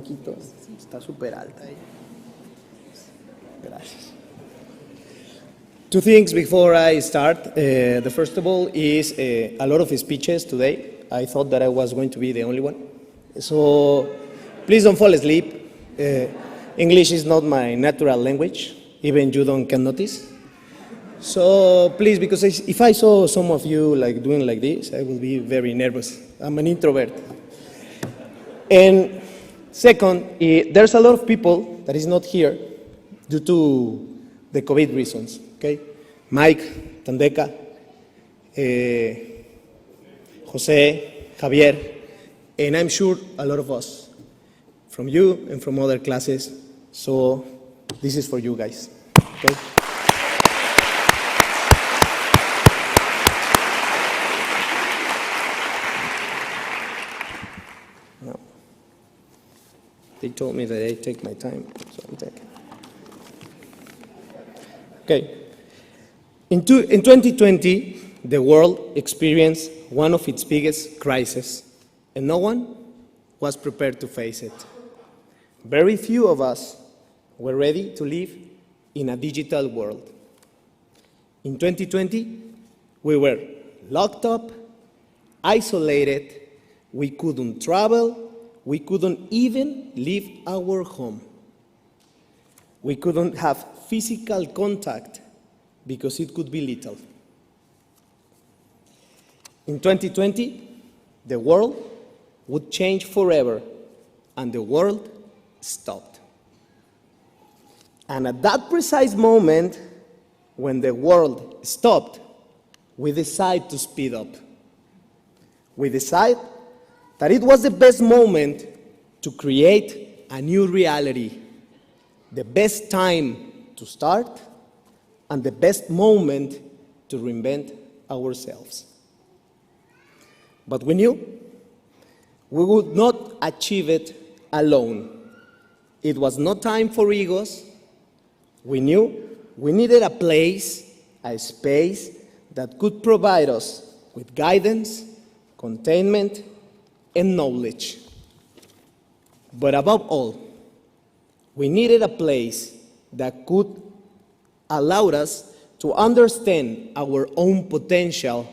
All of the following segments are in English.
poquito. Está súper alta ahí. Gracias. Two things before I start. The first of all is a lot of speeches today. I thought that I was going to be the only one. So please don't fall asleep. English is not my natural language. Even you can notice. So please, because if I saw some of you like doing like this, I will be very nervous. I'm an introvert. And second, there's a lot of people that is not here due to the COVID reasons, okay? Mike, Tandeka, Jose, Javier, and I'm sure a lot of us, from you and from other classes, so this is for you guys, okay? No. They told me that I take my time, so I'm taking. Okay. In 2020, the world experienced one of its biggest crises, and no one was prepared to face it. Very few of us were ready to live in a digital world. In 2020, we were locked up, isolated, we couldn't travel, we couldn't even leave our home. We couldn't have physical contact because it could be lethal. In 2020, the world would change forever, and the world stopped. And at that precise moment, when the world stopped, we decided to speed up. We decided that it was the best moment to create a new reality, the best time to start, and the best moment to reinvent ourselves. But we knew we would not achieve it alone. It was no time for egos. We knew we needed a place, a space that could provide us with guidance, containment, and knowledge. But above all, we needed a place that could allow us to understand our own potential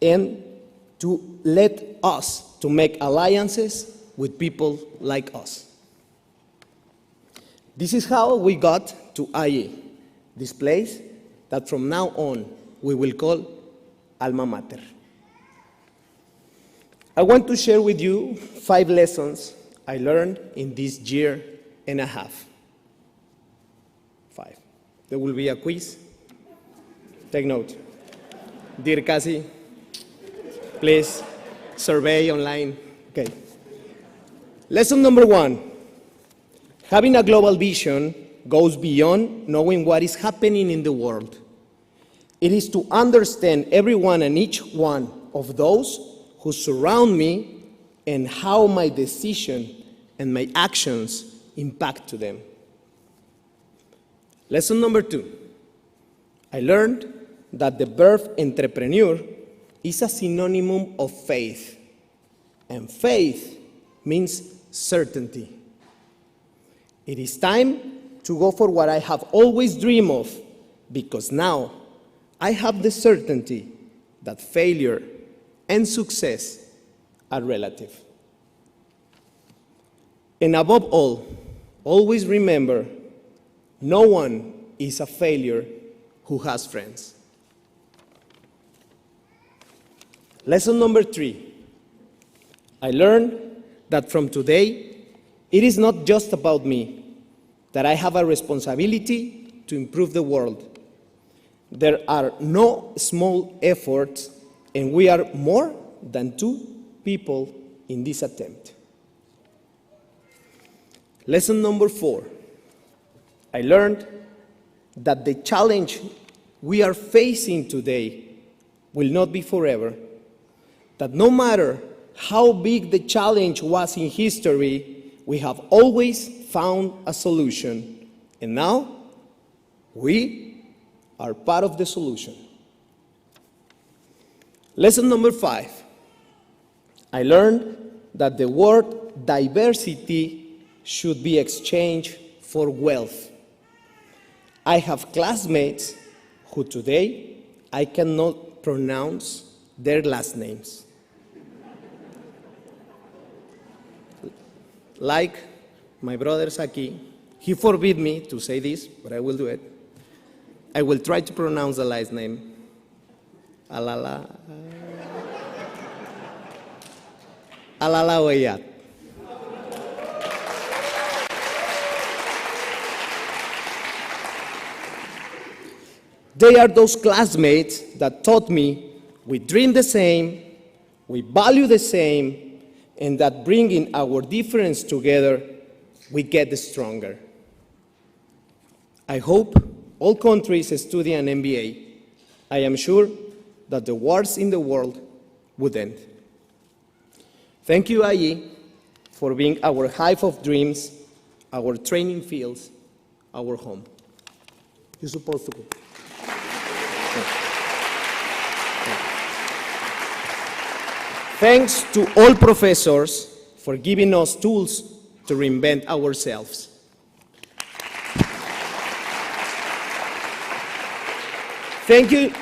and to let us to make alliances with people like us. This is how we got to IE, this place that from now on we will call Alma Mater. I want to share with you 5 lessons I learned in this year and a half. 5. There will be a quiz. Take note. Dear Cassie, please survey online. Okay. Lesson number 1. Having a global vision goes beyond knowing what is happening in the world. It is to understand everyone and each one of those who surround me and how my decision and my actions impact to them. Lesson number 2. I learned that the verb entrepreneur is a synonym of faith, and faith means certainty. It is time to go for what I have always dreamed of, because now I have the certainty that failure and success are relative. And above all, always remember, no one is a failure who has friends. Lesson number 3. I learned that from today, it is not just about me, that I have a responsibility to improve the world. There are no small efforts, and we are more than 2 people in this attempt. Lesson number 4. I learned that the challenge we are facing today will not be forever, that no matter how big the challenge was in history, we have always found a solution, and now we are part of the solution. Lesson number 5. I learned that the world diversity should be exchanged for wealth. I have classmates who today I cannot pronounce their last names. Like my brother Saki, he forbid me to say this, but I will do it. I will try to pronounce the last name. Alala Oyat. They are those classmates that taught me we dream the same, we value the same, and that bringing our difference together, we get stronger. I hope all countries study an MBA. I am sure that the wars in the world would end. Thank you, IE, for being our hive of dreams, our training fields, our home. You're supposed to go. Thanks to all professors for giving us tools to reinvent ourselves. Thank you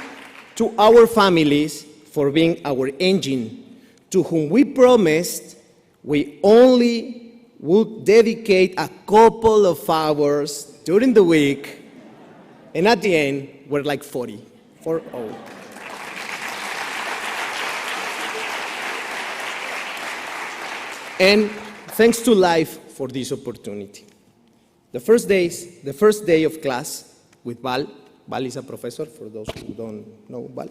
to our families for being our engine, to whom we promised we only would dedicate a couple of hours during the week, and at the end, we're like 40. And thanks to life for this opportunity. The first day of class with Val is a professor, for those who don't know Val.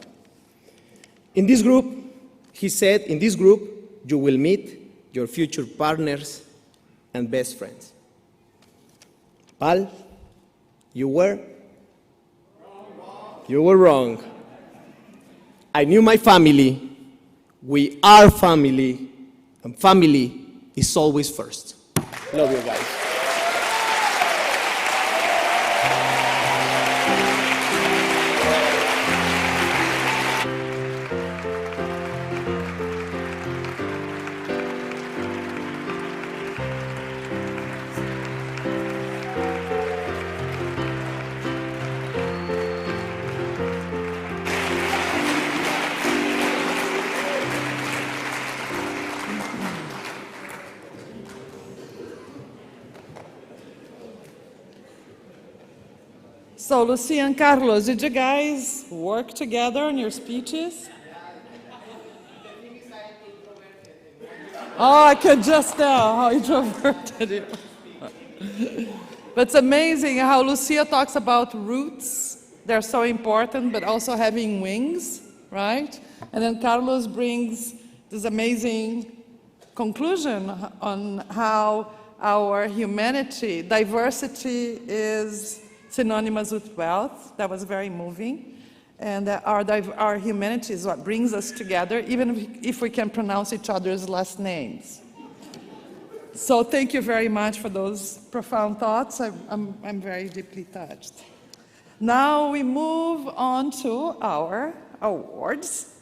In this group, he said, in this group, you will meet your future partners and best friends. Val, you were wrong. I knew my family. We are family, and family is always first. Love you guys. So, Lucia and Carlos, did you guys work together on your speeches? Oh, I could just tell how introverted you are. But it's amazing how Lucia talks about roots. They're so important, but also having wings, right? And then Carlos brings this amazing conclusion on how our humanity, diversity is synonymous with wealth. That was very moving. And our humanity is what brings us together, even if we can pronounce each other's last names. So thank you very much for those profound thoughts. I'm very deeply touched. Now we move on to our awards.